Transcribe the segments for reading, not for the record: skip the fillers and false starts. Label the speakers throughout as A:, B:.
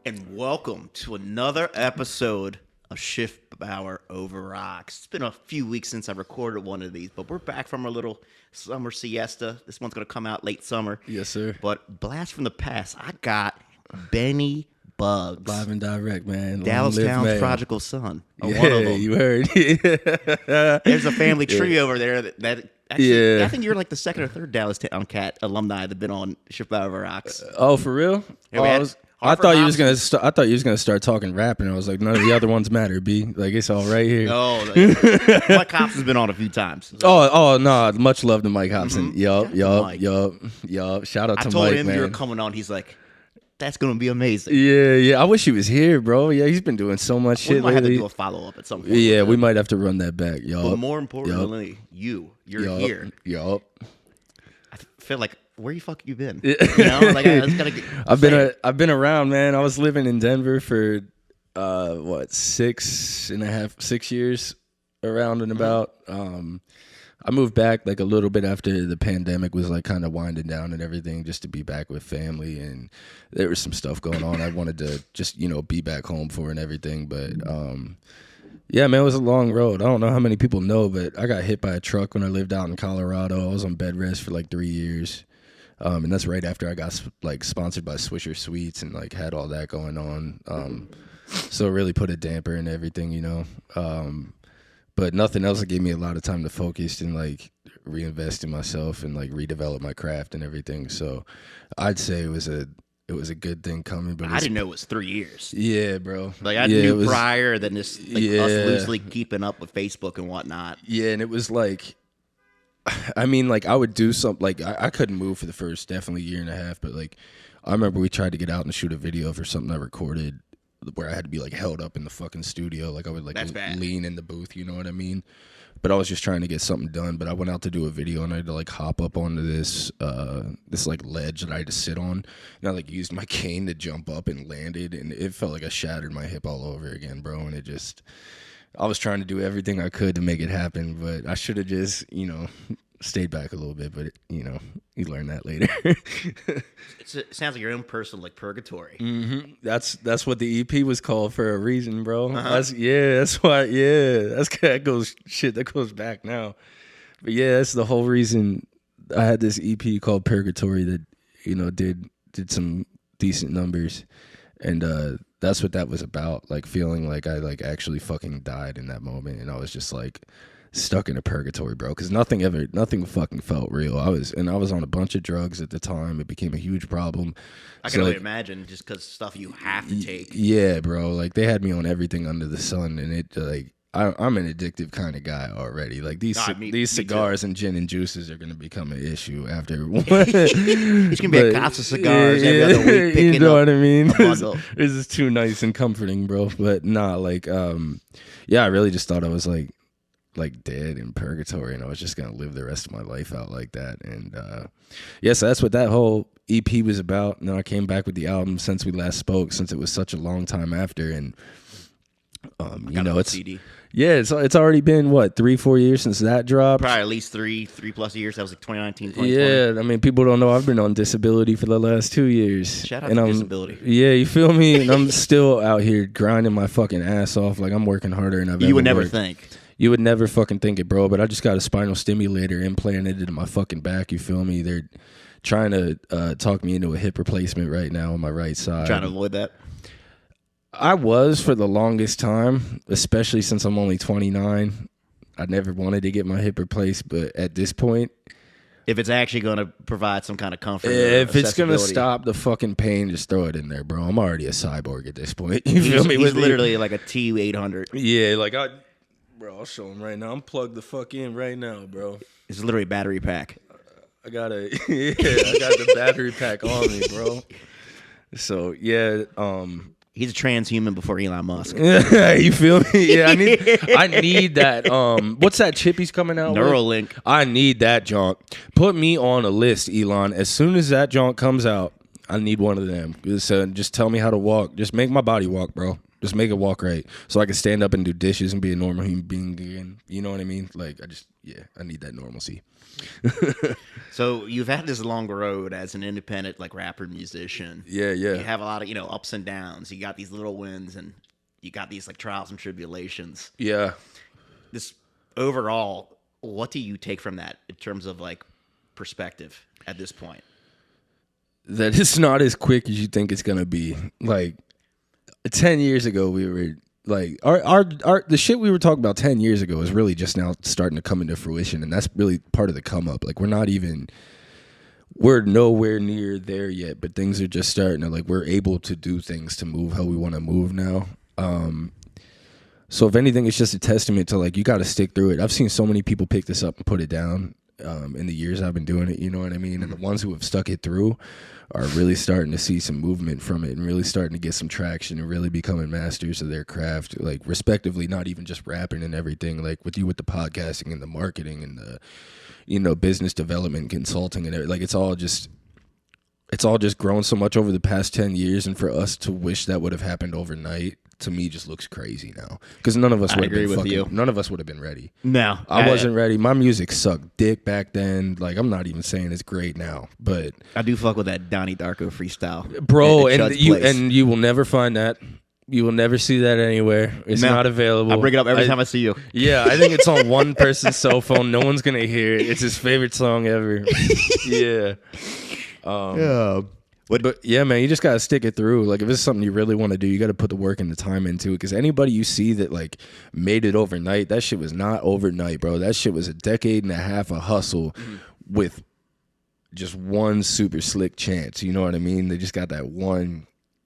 A: and welcome to another episode of Schiffbauer Over Rocks. It's been a few weeks since I recorded one of these, but we're back from our little summer siesta. This one's going to come out late summer.
B: Yes, sir.
A: But blast from the past, I got Benny Bugz.
B: Live and direct, man.
A: Dallas Town's prodigal son.
B: Yeah,
A: One of them.
B: you heard.
A: There's a family tree over there that actually, I think you're like the second or third Dallas Town cat alumni that been on Schiffbauer Over Rocks.
B: Oh, for real?
A: Yeah,
B: I thought you was gonna. I thought you was gonna start talking rap, and I was like, none of the other ones matter. B, like it's all right here.
A: Oh, Mike Hobson's been on a few times. So.
B: Oh, no, much love to Mike Hobson.
A: Mm-hmm.
B: Yup. Shout out to Mike.
A: I told him
B: man.
A: you were coming on. He's like, that's gonna be amazing.
B: Yeah. I wish he was here, bro. Yeah, he's been doing so much shit
A: We might have to
B: lately.
A: do a follow up at some point.
B: Yeah, we might have to run that back, y'all.
A: But more importantly, you're here.
B: Yup.
A: I feel like, where you fuck you been? You know, like I just gotta get.
B: I've been around, man. I was living in Denver for 6 years, around and about. I moved back like a little bit after the pandemic was like kind of winding down and everything, just to be back with family, and there was some stuff going on I wanted to just be back home for and everything. But yeah, man, it was a long road. I don't know how many people know, but I got hit by a truck when I lived out in Colorado. I was on bed rest for like 3 years. And that's right after I got like sponsored by Swisher Sweets and like had all that going on. So it really put a damper in everything, but nothing else gave me a lot of time to focus and like reinvest in myself and like redevelop my craft and everything. So I'd say it was a good thing coming. But
A: I didn't know it was 3 years.
B: Yeah, bro.
A: Like I knew prior than this, us loosely keeping up with Facebook and whatnot.
B: Yeah, and it was like, I mean, like I would do something like I couldn't move for the first definitely year and a half, but like I remember we tried to get out and shoot a video for something I recorded where I had to be like held up in the fucking studio, like I would like lean in the booth, you know what I mean? But I was just trying to get something done. But I went out to do a video and I had to like hop up onto this like ledge that I had to sit on, and I like used my cane to jump up and landed, and it felt like I shattered my hip all over again, bro. And it just, I was trying to do everything I could to make it happen, but I should have just, stayed back a little bit. But, you learn that later.
A: It sounds like your own personal, like, purgatory.
B: Mm-hmm. That's what the EP was called for a reason, bro.
A: Uh-huh.
B: That's why, that goes back now. But, yeah, that's the whole reason I had this EP called Purgatory that, did some decent numbers. And that's what that was about, like feeling like I like actually fucking died in that moment, and I was just like stuck in a purgatory, bro, because nothing fucking felt real. I was on a bunch of drugs at the time. It became a huge problem.
A: I can only imagine, just because stuff you have to take.
B: Yeah, bro, like they had me on everything under the sun, and it like I'm an addictive kind of guy already. Like these cigars and gin and juices are gonna become an issue after.
A: It's gonna be a Casta Cigars every other week. Picking
B: you know what I mean?
A: This
B: is too nice and comforting, bro. But nah, like I really just thought I was like dead in purgatory, and I was just gonna live the rest of my life out like that. And so that's what that whole EP was about. And then I came back with the album since we last spoke, since it was such a long time after, and it's
A: CD.
B: Yeah, it's already been, 3-4 years since that dropped?
A: Probably at least 3+ years. That was like 2019, 2020.
B: Yeah, I mean, people don't know I've been on disability for the last 2 years.
A: Shout out to disability.
B: Yeah, you feel me? And I'm still out here grinding my fucking ass off. Like, I'm working harder than I've ever
A: You would never
B: worked.
A: think.
B: You would never fucking think it, bro. But I just got a spinal stimulator implanted into my fucking back, you feel me? They're trying to talk me into a hip replacement right now on my right side.
A: Trying to avoid that?
B: I was for the longest time, especially since I'm only 29. I never wanted to get my hip replaced, but at this point,
A: if it's actually going to provide some kind of comfort,
B: if it's going to stop the fucking pain, just throw it in there, bro. I'm already a cyborg at this point. You feel me?
A: He's literally like a T800.
B: Yeah, like bro, I'll show him right now. I'm plugged the fuck in right now, bro.
A: It's literally a battery pack.
B: I got the battery pack on me, bro. So yeah,
A: He's a transhuman before Elon Musk.
B: You feel me? Yeah, I need that. What's that chip he's coming out
A: Neuralink.
B: with? I need that junk. Put me on a list, Elon. As soon as that junk comes out, I need one of them. So just tell me how to walk. Just make my body walk, bro. Just make it walk right, so I can stand up and do dishes and be a normal human being again. You know what I mean? Like I need that normalcy.
A: So you've had this long road as an independent like rapper musician.
B: Yeah.
A: You have a lot of ups and downs. You got these little wins and you got these like trials and tribulations.
B: Yeah.
A: This overall, what do you take from that in terms of like perspective at this point?
B: That it's not as quick as you think it's gonna be. Like 10 years ago, we were like the shit we were talking about 10 years ago is really just now starting to come into fruition, and that's really part of the come up. Like we're nowhere near there yet, but things are just starting to like we're able to do things to move how we want to move now. So if anything, it's just a testament to like you got to stick through it. I've seen so many people pick this up and put it down in the years I've been doing it. You know what I mean? And the ones who have stuck it through are really starting to see some movement from it and really starting to get some traction and really becoming masters of their craft, like respectively, not even just rapping and everything, like with you with the podcasting and the marketing and the business development, consulting and everything. Like it's all just grown so much over the past 10 years, and for us to wish that would have happened overnight to me just looks crazy now, because none of us would have been ready.
A: No,
B: I wasn't ready. My music sucked dick back then. Like I'm not even saying it's great now, but
A: I do fuck with that Donnie Darko freestyle,
B: bro. And you will never find that. You will never see that anywhere. It's not available.
A: I bring it up every time I see you.
B: Yeah, I think it's on one person's cell phone. No one's gonna hear it. It's his favorite song ever. Yeah.
A: Yeah.
B: But yeah, man, you just gotta stick it through. Like if it's something you really want to do, you gotta put the work and the time into it. Because anybody you see that like made it overnight, that shit was not overnight, bro. That shit was a decade and a half of hustle with just one super slick chance. You know what I mean? They just got that one.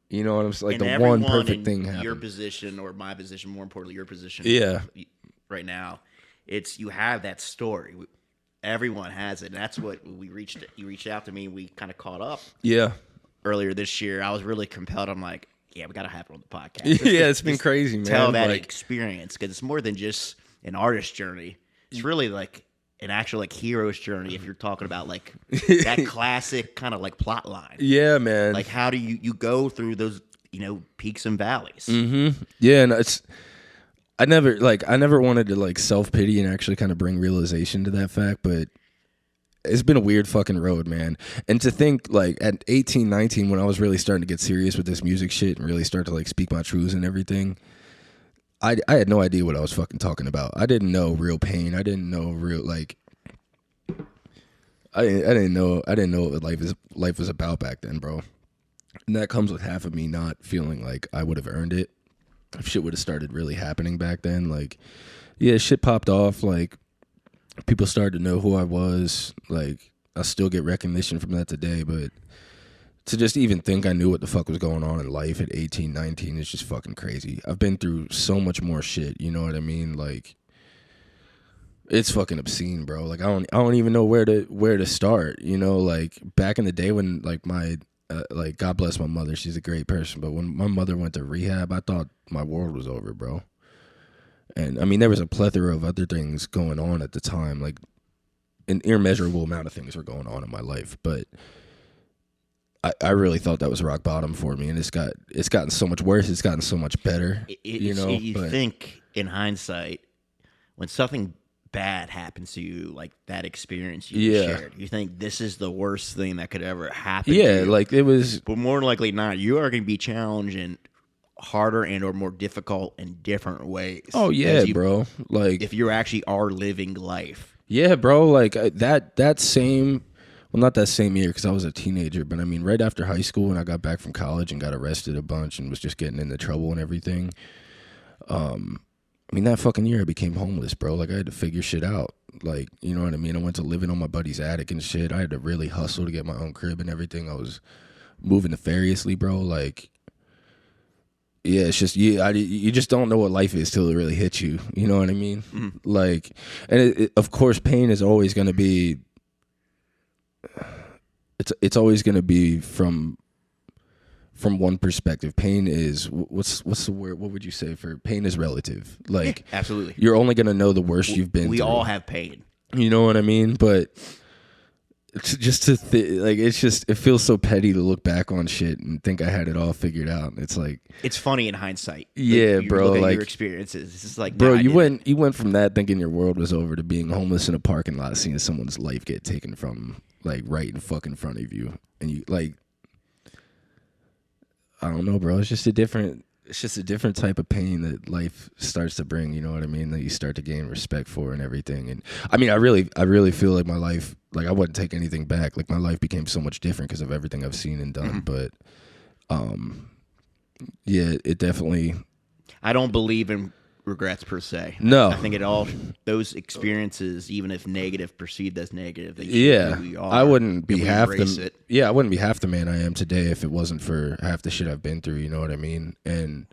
B: You know what I'm saying? Like
A: and
B: the one perfect
A: in
B: thing happened.
A: Your position or my position, more importantly, your position.
B: Yeah.
A: Right now, it's you have that story. Everyone has it. And that's what you reached out to me. We kind of caught up.
B: Yeah.
A: Earlier this year, I was really compelled. I'm like, yeah, we got to have it on the podcast.
B: Yeah, it's been crazy, man.
A: Tell that experience, because it's more than just an artist journey. It's really like an actual like hero's journey. If you're talking about like that classic kind of like plot line.
B: Yeah, man.
A: Like how do you go through those peaks and valleys?
B: Mm-hmm. Yeah, and I never wanted to like self-pity and actually kind of bring realization to that fact, but it's been a weird fucking road, man. And to think like at 18, 19, when I was really starting to get serious with this music shit and really start to like speak my truths and everything, I had no idea what I was fucking talking about. I didn't know real pain. I didn't know real like I didn't know what life was about back then, bro. And that comes with half of me not feeling like I would have earned it. If shit would have started really happening back then, like, yeah, shit popped off. Like, people started to know who I was. Like, I still get recognition from that today, but to just even think I knew what the fuck was going on in life at 18, 19 is just fucking crazy. I've been through so much more shit, you know what I mean? Like, it's fucking obscene, bro. Like, I don't even know where to start, you know? Like, back in the day when, like, like, God bless my mother. She's a great person. But when my mother went to rehab, I thought my world was over, bro. And, I mean, there was a plethora of other things going on at the time. Like, an immeasurable amount of things were going on in my life. But I really thought that was rock bottom for me. And it's gotten so much worse. It's gotten so much better, you know?
A: You think, in hindsight, when something bad happens to you, like that experience you shared, you think this is the worst thing that could ever happen to you.
B: Like it was,
A: but more likely not, you are going to be challenged in harder and or more difficult in different ways.
B: Oh yeah, bro. Like
A: if you actually are living life.
B: Yeah, bro. Like that same, well, not that same year because I was a teenager, but I mean right after high school when I got back from college and got arrested a bunch and was just getting into trouble and everything. I mean, that fucking year I became homeless, bro. Like, I had to figure shit out. Like, you know what I mean? I went to living on my buddy's attic and shit. I had to really hustle to get my own crib and everything. I was moving nefariously, bro. Like, yeah, it's just, you just don't know what life is till it really hits you. You know what I mean? Mm-hmm. Like, and of course, pain is always going to be, it's always going to be from one perspective. Pain is what's the word? What would you say for pain is relative? Like,
A: yeah, absolutely.
B: You're only gonna know the worst you've been.
A: We
B: through.
A: all have pain.
B: You know what I mean? But it feels so petty to look back on shit and think I had it all figured out. It's like,
A: it's funny in hindsight.
B: Yeah,
A: like,
B: bro.
A: Look at
B: like
A: your experiences. It's just like,
B: bro,
A: nah,
B: you went from that thinking your world was over to being homeless in a parking lot, seeing someone's life get taken from like right in fucking front of you, and you like, I don't know, bro. It's just a different type of pain that life starts to bring. You know what I mean? That you start to gain respect for and everything. And I mean, I really feel like my life, like I wouldn't take anything back. Like my life became so much different because of everything I've seen and done. But, yeah, it definitely.
A: I don't believe in regrets per se.
B: No,
A: I think those experiences, even if negative, perceived as negative, they
B: yeah,
A: who we are,
B: I wouldn't be half
A: the
B: I wouldn't be half the man I am today if it wasn't for half the shit I've been through. You know what I mean? And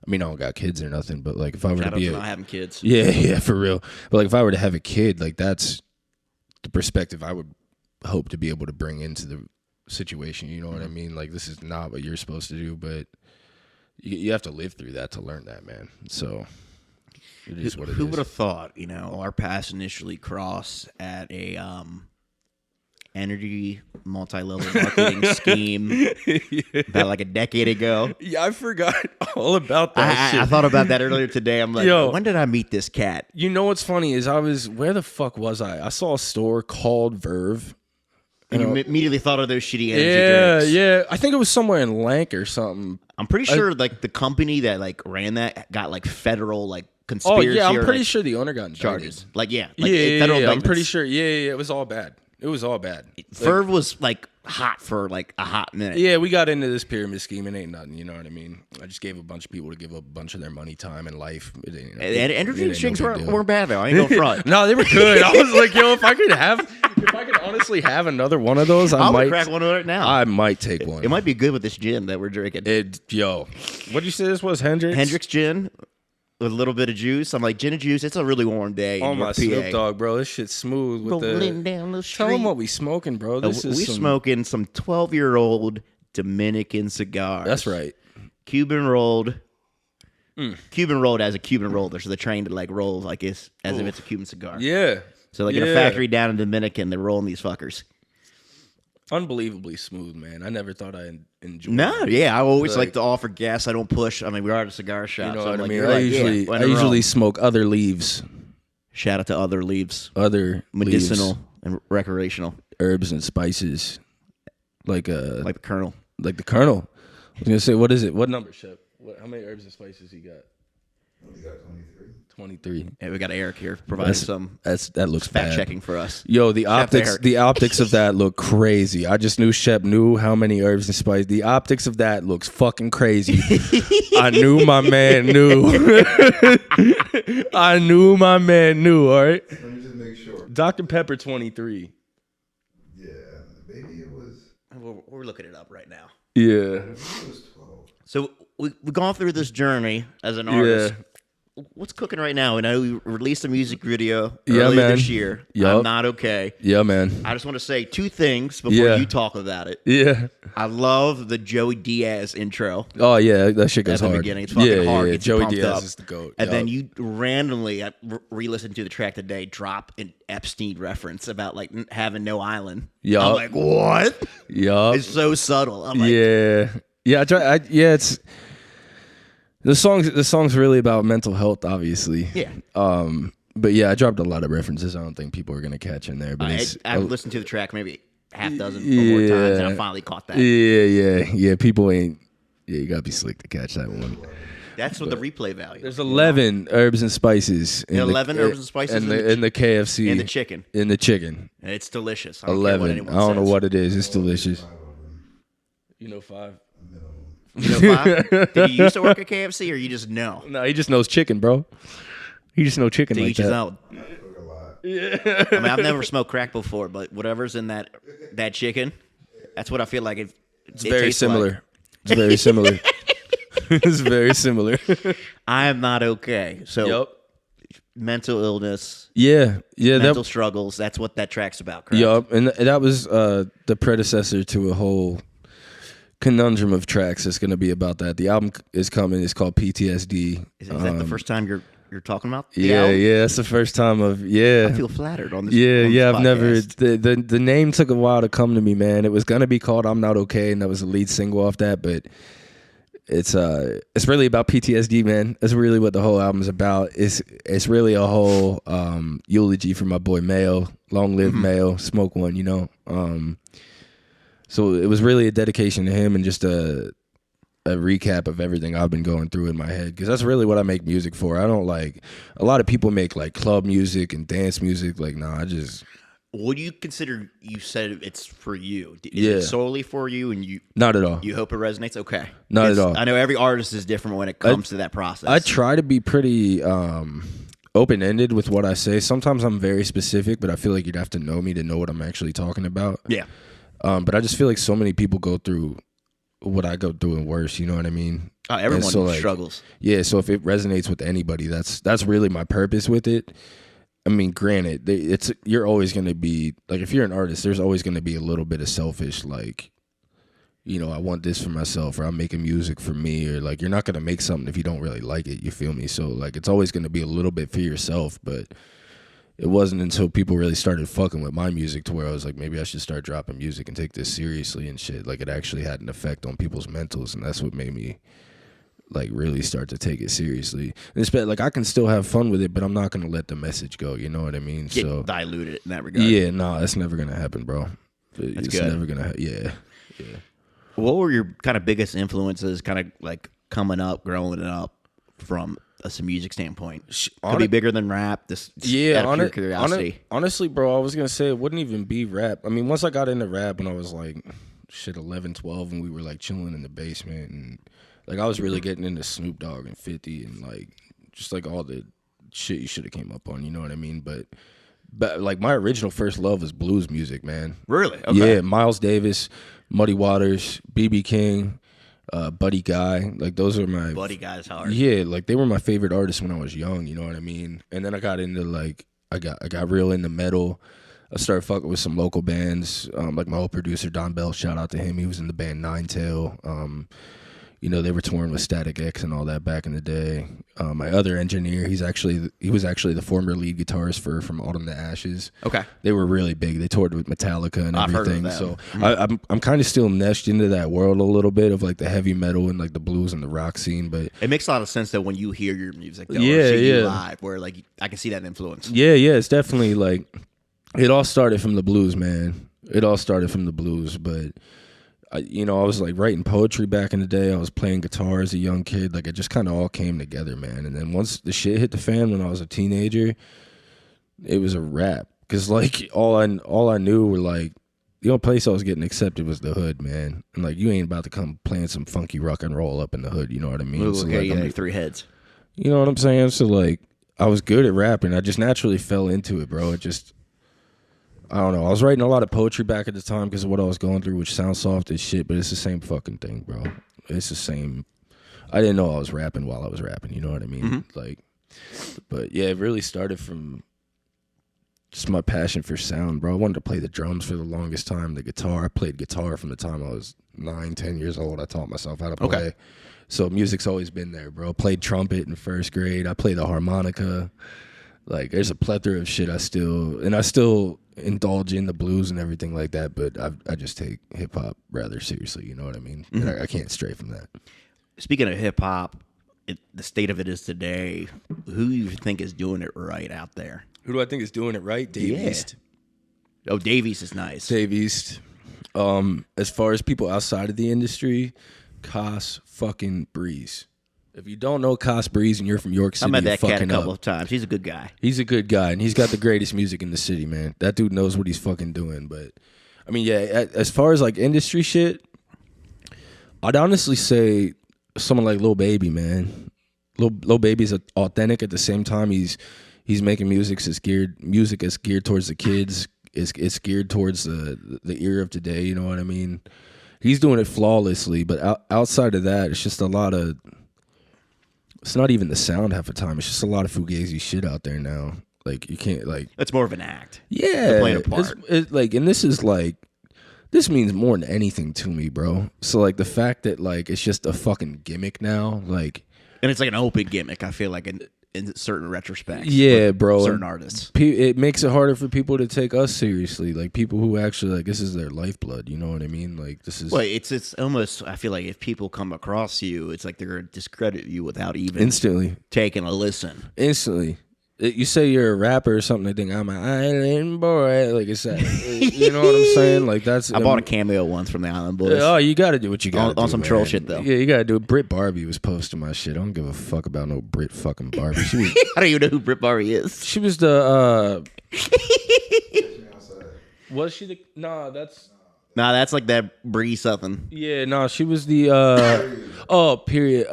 B: I mean, I don't got kids or nothing, but like if I were to be
A: not having kids,
B: yeah, for real. But like if I were to have a kid, like that's the perspective I would hope to be able to bring into the situation. You know what I mean? Like this is not what you're supposed to do, but you have to live through that to learn that, man. So. It is what it is.
A: Who would have thought, our paths initially crossed at a energy multi-level marketing scheme about like a decade ago?
B: Yeah, I forgot all about that shit.
A: I thought about that earlier today. I'm like, when did I meet this cat?
B: You know what's funny is where the fuck was I? I saw a store called Verve.
A: And you immediately thought of those shitty energy drinks.
B: Yeah. I think it was somewhere in Lank or something.
A: I'm pretty sure like the company that like ran that got like federal like conspiracy.
B: Oh yeah, I'm pretty
A: like,
B: sure the owner got indicted.
A: charges. Like
B: yeah,
A: federal
B: I'm pretty sure. Yeah, it was all bad.
A: Verve was like hot for like a hot minute.
B: Yeah, we got into this pyramid scheme. It ain't nothing. You know what I mean? I just gave a bunch of people to give up a bunch of their money, time, and life.
A: And energy drinks weren't bad though. I ain't going front.
B: No, they were good. I was like, yo, if I could honestly have another one of those, I might
A: crack one of it now.
B: I might take one.
A: It might be good with this gin that we're drinking.
B: What'd you say this was? Hendrix
A: gin. With a little bit of juice. I'm like, gin and juice, it's a really warm day.
B: Oh, my Snoop Dogg, bro. This shit's smooth. With
A: down the street.
B: Tell them what we smoking, bro.
A: We smoking some 12-year-old Dominican cigars.
B: That's right.
A: Cuban rolled. Cuban rolled as a Cuban roller. So they're trained to like roll like as if it's a Cuban cigar.
B: Yeah.
A: So like in a factory down in Dominican, they're rolling these fuckers.
B: Unbelievably smooth, man. I never thought I'd enjoy
A: it. I always like to offer gas. I don't push. I mean, we are at a cigar shop.
B: You know
A: so
B: what I
A: like,
B: mean? I usually smoke other leaves.
A: Shout out to other leaves.
B: Other
A: medicinal
B: leaves.
A: And recreational.
B: Herbs and spices. Like the
A: Colonel.
B: Like the Colonel. I was going to say, what is it? What number, Shep? How many herbs and spices you got?
C: We got 23.
A: 23. Yeah, we got Eric here providing
B: that looks
A: fact
B: bad.
A: checking for us.
B: Yo, the optics of that look crazy. I just knew Shep knew how many herbs and spices. The optics of that looks fucking crazy. I knew my man knew. I knew my man knew. All right.
C: Let me just make sure.
B: Dr. Pepper 23.
C: Yeah, maybe it was.
A: We're looking it up right now.
B: Yeah.
C: It was 12.
A: So we've gone through this journey as an artist.
B: Yeah.
A: What's cooking right now? I know we released a music video
B: earlier
A: this year.
B: Yep.
A: I'm not okay.
B: Yeah, man.
A: I just want to say two things before you talk about it.
B: Yeah.
A: I love the Joey Diaz intro.
B: Oh, yeah. That shit goes
A: at the
B: hard.
A: beginning. It's fucking hard. Gets
B: Joey
A: pumped
B: Diaz
A: up.
B: is the GOAT.
A: And then you randomly, I re-listened to the track today, drop an Epstein reference about like having no island.
B: Yup.
A: I'm like, what?
B: Yup.
A: It's so subtle. I'm like,
B: yeah. It's... The song's really about mental health, obviously.
A: Yeah.
B: But yeah, I dropped a lot of references. I don't think people are gonna catch in there. But
A: I've listened to the track maybe half dozen or more times, and I finally caught that.
B: Yeah. People ain't. Yeah, you gotta be slick to catch that one.
A: That's what the replay value.
B: There's 11 herbs and spices.
A: 11 herbs and spices
B: in the KFC.
A: And the chicken.
B: In the chicken.
A: And it's delicious.
B: 11. I don't know what it is. It's delicious.
C: You know
B: 5.
A: You know 5? Did you used to work at KFC, or you just know?
B: No, he just knows chicken, bro. He just knows chicken like
A: each his
B: that.
A: own.
C: I cook a lot.
B: Yeah.
A: I mean, I've never smoked crack before, but whatever's in that chicken, that's what I feel like
B: it's very similar.
A: Like.
B: It's very similar. It's very similar.
A: I am not okay. So mental illness.
B: Yeah.
A: Mental struggles. That's what that track's about, correct?
B: Yup. And that was the predecessor to a whole
A: conundrum of tracks that's going to be about that. The album is coming. It's called PTSD.
B: Is that the first time you're
A: you're talking about?
B: Yeah, that's the first time
A: I feel flattered on this.
B: I've
A: podcast.
B: never. The name took a while to come to me, man. It was gonna be called "I'm Not Okay," and that was the lead single off that. But it's really about PTSD, man. That's really what the whole album's about. It's really a whole eulogy for my boy Mayo. Long live Mayo, smoke one, you know. So it was really a dedication to him and just a recap of everything I've been going through in my head, because that's really what I make music for. I don't like, a lot of people make like club music and dance music. Like, nah, I just.
A: What do you consider? You said it's for you. Is it solely for you? And you
B: not at all.
A: You hope it resonates. Okay,
B: not at all.
A: I know every artist is different when it comes to that process.
B: I try to be pretty open-ended with what I say. Sometimes I'm very specific, but I feel like you'd have to know me to know what I'm actually talking about.
A: Yeah.
B: But I just feel like so many people go through what I go through and worse. You know what I mean?
A: Everyone struggles.
B: Yeah. So if it resonates with anybody, that's really my purpose with it. I mean, granted, you're always going to be, like, if you're an artist, there's always going to be a little bit of selfish, like, you know, I want this for myself, or I'm making music for me, or like, you're not going to make something if you don't really like it, you feel me? So like, it's always going to be a little bit for yourself. But it wasn't until people really started fucking with my music to where I was like, maybe I should start dropping music and take this seriously and shit. Like, it actually had an effect on people's mentals, and that's what made me like really start to take it seriously. And it's like, I can still have fun with it, but I'm not gonna let the message go. You know what I mean?
A: So dilute it in that regard.
B: Yeah, no, that's never gonna happen, bro. It's
A: good.
B: Never gonna. Yeah.
A: What were your kind of biggest influences, kind of like coming up, growing up, from a music standpoint? Could be bigger than rap. Out of pure curiosity.
B: Honestly, bro, I was gonna say it wouldn't even be rap. I mean, once I got into rap when I was like 11, 12, and we were like chilling in the basement, and like, I was really getting into Snoop Dogg and 50 and like just like all the shit you should have came up on, you know what I mean? But like, my original first love was blues music, man.
A: Really? Okay.
B: Yeah, Miles Davis, Muddy Waters, B.B. King, Buddy Guy. Like, those are my
A: Buddy Guy's hard.
B: Yeah, like, they were my favorite artists when I was young, you know what I mean? And then I got into like, I got real into metal. I started fucking with some local bands, like my old producer Don Bell. Shout out to him. He was in the band Nine Tail. You know, they were touring with Static X and all that back in the day. My other engineer, he was actually the former lead guitarist from Autumn to Ashes.
A: Okay.
B: They were really big. They toured with Metallica and everything.
A: I've heard of
B: So
A: them.
B: I'm kind of still meshed into that world a little bit of like the heavy metal and like the blues and the rock scene. But
A: it makes a lot of sense though when you hear your music, though, or see you live, where like I can see that influence.
B: Yeah, it's definitely like, it all started from the blues, man. It all started from the blues, but I was like writing poetry back in the day. I was playing guitar as a young kid. Like, it just kind of all came together, man. And then once the shit hit the fan when I was a teenager, it was a wrap. Cause like all I knew were like, the only place I was getting accepted was the hood, man. And like, you ain't about to come playing some funky rock and roll up in the hood. You know what I mean?
A: Ooh,
B: so
A: okay,
B: like,
A: like three heads.
B: You know what I'm saying? So like, I was good at rapping. I just naturally fell into it, bro. I don't know. I was writing a lot of poetry back at the time because of what I was going through, which sounds soft as shit, but it's the same fucking thing, bro. It's the same. I didn't know I was rapping while I was rapping. You know what I mean?
A: Mm-hmm.
B: Like, but yeah, it really started from just my passion for sound, bro. I wanted to play the drums for the longest time, the guitar. I played guitar from the time I was 9, 10 years old. I taught myself how to play.
A: Okay.
B: So music's always been there, bro. Played trumpet in first grade. I played the harmonica. Like, there's a plethora of shit I still indulge in the blues and everything like that, but I just take hip hop rather seriously. You know what I mean?
A: Mm-hmm.
B: I can't stray from that.
A: Speaking of hip hop, the state of it is today. Who do you think is doing it right out there?
B: Who do I think is doing it right? Dave East.
A: Oh, Dave East is nice.
B: Dave East. As far as people outside of the industry, Cos fucking Breeze. If you don't know Cos Breeze and you're from York City,
A: I met that
B: you're
A: cat a
B: fucking
A: couple
B: up.
A: of times. He's a good guy.
B: He's a good guy, and he's got the greatest music in the city, man. That dude knows what he's fucking doing. But, I mean, yeah, as far as, like, industry shit, I'd honestly say someone like Lil Baby, man. Lil Baby's authentic. At the same time, he's making music that's geared towards the kids. It's geared towards the ear of today, you know what I mean? He's doing it flawlessly, but outside of that, it's just a lot of... It's not even the sound half the time. It's just a lot of fugazi shit out there now. Like, you can't, like...
A: It's more of an act.
B: Yeah.
A: They're playing a part.
B: This means more than anything to me, bro. So, like, the fact that, like, it's just a fucking gimmick now, like...
A: And it's like an open gimmick, I feel like. in certain retrospects.
B: Yeah,
A: with
B: bro.
A: certain artists.
B: It makes it harder for people to take us seriously. Like people who actually like this is their lifeblood. You know what I mean? Like this is.
A: Well, it's almost. I feel like if people come across you, it's like they're gonna discredit you without even
B: instantly
A: taking a listen.
B: Instantly. You say you're a rapper or something, they think I'm an island boy. Like it's that, you know what I'm saying? Like that's.
A: I bought a cameo once from the Island Boys.
B: Oh, you got to do what you got to do
A: on some
B: man.
A: troll shit though.
B: Yeah, you got to do it. Brit Barbie was posting my shit. I don't give a fuck about no Brit fucking Barbie. She was.
A: I don't even know who Brit Barbie is.
B: She was the. Was she the? Nah, that's.
A: Nah, that's like that Bree something.
B: Yeah, no, she was the. Period.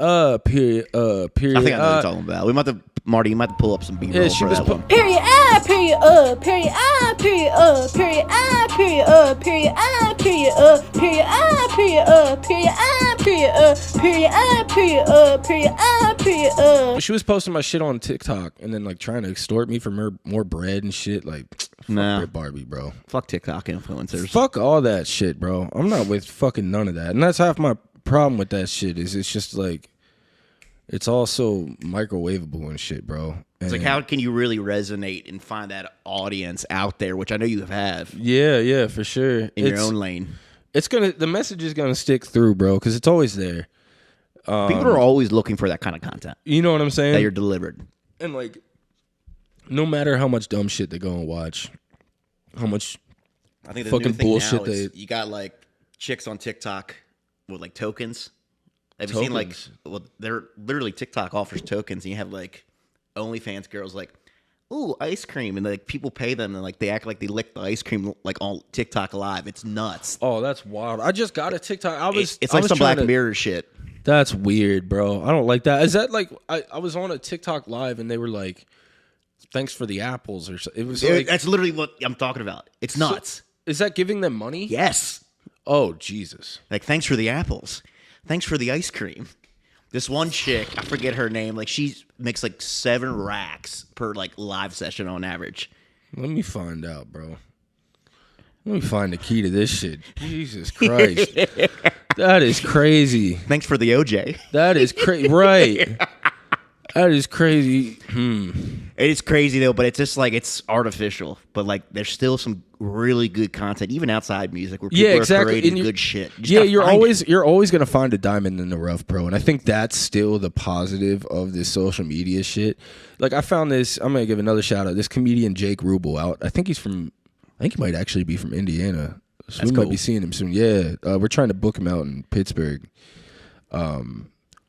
B: Period. Period.
A: I think I know what you're talking about. We might have Marty. You might have to pull up some B-roll
B: she
A: for
B: was
A: that one.
D: Period. Period. Period. Period. Period. Period. Period. Period. Period. Period. Period. Period. Period. Period.
B: She was posting my shit on TikTok and then like trying to extort me from more bread and shit. Like, fuck Brit Barbie, bro.
A: Fuck TikTok influencers.
B: Fuck all that shit, bro. I'm not with fucking none of that. And that's half my problem with that shit is it's just like it's all so microwavable and shit, bro. And
A: It's like how can you really resonate and find that audience out there, which I know you have
B: yeah, for sure.
A: in your own lane.
B: It's the message is gonna stick through, bro, because it's always there.
A: People are always looking for that kind of content
B: You know what I'm saying?
A: that you're delivered.
B: And like, no matter how much dumb shit they go and watch, how much
A: I think the
B: fucking
A: new thing
B: bullshit
A: now is you got like chicks on TikTok with like tokens. Have you seen like, well, they're literally TikTok offers tokens, and you have like OnlyFans girls like, ooh, ice cream, and like people pay them, and like they act like they lick the ice cream like on TikTok live. It's nuts.
B: Oh, that's wild. I just got a TikTok.
A: It's like some Black Mirror shit.
B: That's weird, bro. I don't like that. Is that like I was on a TikTok live and they were like, "Thanks for the apples," or something. It was like
A: That's literally what I'm talking about. It's nuts.
B: So, is that giving them money?
A: Yes.
B: Oh Jesus.
A: Like, thanks for the apples. Thanks for the ice cream. This one chick, I forget her name, like she makes like 7 racks per like live session on average.
B: Let me find out, bro. Let me find the key to this shit. Jesus Christ. That is crazy.
A: Thanks for the OJ.
B: That is crazy. Right. That is crazy.
A: It is crazy though, but it's just like it's artificial. But like there's still some really good content, even outside music, where people are creating good shit.
B: You're always gonna find a diamond in the rough, bro. And I think that's still the positive of this social media shit. Like I found this. I'm gonna give another shout out. This comedian Jake Rubel out. I think he might actually be from Indiana. So
A: That's
B: we
A: cool.
B: might be seeing him soon. Yeah, we're trying to book him out in Pittsburgh.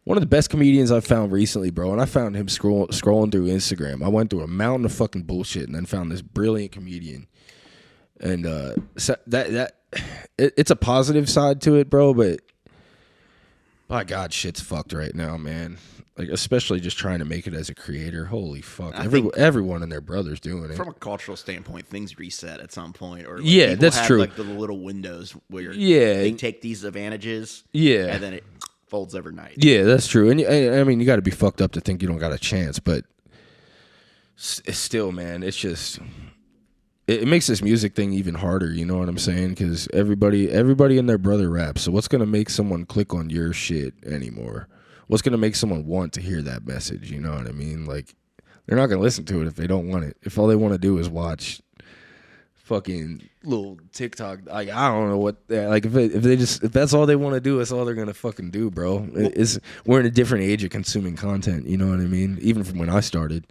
B: One of the best comedians I've found recently, bro, and I found him scrolling through Instagram. I went through a mountain of fucking bullshit and then found this brilliant comedian. And so it's a positive side to it, bro, but my God, shit's fucked right now, man. Like, especially just trying to make it as a creator. Holy fuck. Everyone and their brother's doing it.
A: From a cultural standpoint, things reset at some point. Or like
B: Yeah,
A: people
B: that's
A: have
B: true.
A: Like the little windows where
B: they
A: take these advantages.
B: Yeah.
A: And then it folds overnight.
B: Yeah, that's true. And I mean, you got to be fucked up to think you don't got a chance, but it's still, man, it's just it makes this music thing even harder. You know what I'm saying? Because everybody and their brother raps. So what's gonna make someone click on your shit anymore? What's gonna make someone want to hear that message? You know what I mean? Like they're not gonna listen to it if they don't want it. If all they want to do is watch fucking little TikTok, like I don't know what, like if that's all they want to do, that's all they're gonna fucking do, bro. We're in a different age of consuming content. You know what I mean? Even from when I started.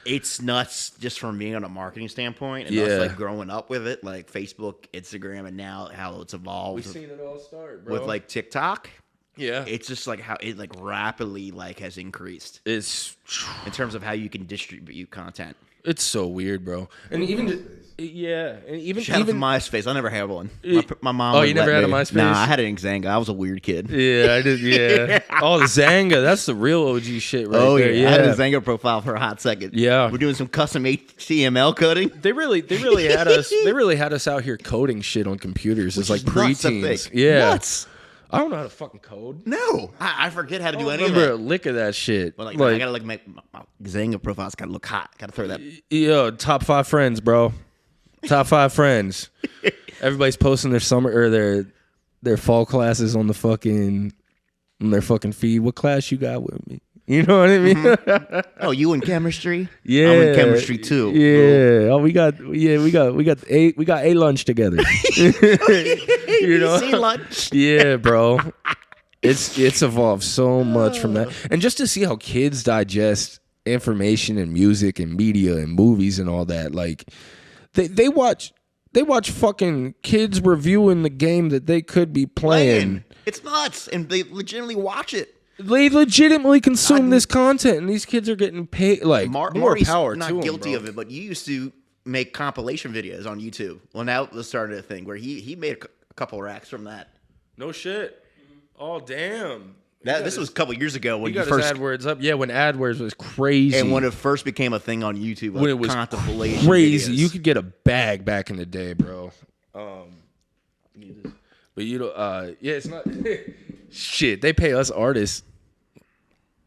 A: It's nuts just from being on a marketing standpoint and us like growing up with it, like Facebook, Instagram, and now how it's evolved.
B: We've seen it all start, bro.
A: With like TikTok.
B: Yeah,
A: it's just like how it like rapidly like has increased.
B: It's
A: in terms of how you can distribute content.
B: It's so weird, bro. And even
A: shout out to MySpace. I never had one. My mom.
B: Oh, you never had a MySpace?
A: Nah, I had an Xanga. I was a weird kid.
B: Yeah, I did. Yeah. Oh, the Xanga. That's the real OG shit, right?
A: Oh
B: there.
A: yeah, I had a Xanga profile for a hot second.
B: Yeah,
A: we're doing some custom HTML coding.
B: They really had us. They really had us out here coding shit on computers as like preteens. Yeah.
A: Nuts.
B: I don't know how to fucking code.
A: No, I forget how to do any of
B: that. I remember
A: that.
B: a lick of that shit.
A: But I gotta like make my Xanga profiles gotta look hot. Gotta throw that.
B: Yo, top 5 friends, bro. Top 5 friends. Everybody's posting their summer or their fall classes on their fucking feed. What class you got with me? You know what I mean?
A: Oh, you in chemistry?
B: Yeah,
A: I'm in chemistry too.
B: Yeah. Oh, we got a lunch together. You know,
A: See lunch.
B: Yeah, bro. It's evolved so much from that, and just to see how kids digest information and music and media and movies and all that, like they watch fucking kids reviewing the game that they could be playing.
A: It's nuts, and they legitimately watch it.
B: They legitimately consume this content, and these kids are getting paid. Like, more
A: Marty's
B: power
A: not
B: to him,
A: guilty
B: bro.
A: of it, but you used to make compilation videos on YouTube. Well, now it started a thing where he made a couple racks from that.
B: No shit. Oh, damn.
A: This was a couple years ago when
B: you got
A: first
B: his AdWords up. Yeah, when AdWords was crazy.
A: and when it first became a thing on YouTube,
B: when it was
A: compilation
B: crazy.
A: videos.
B: You could get a bag back in the day, bro. But you know, yeah, it's not shit. They pay us artists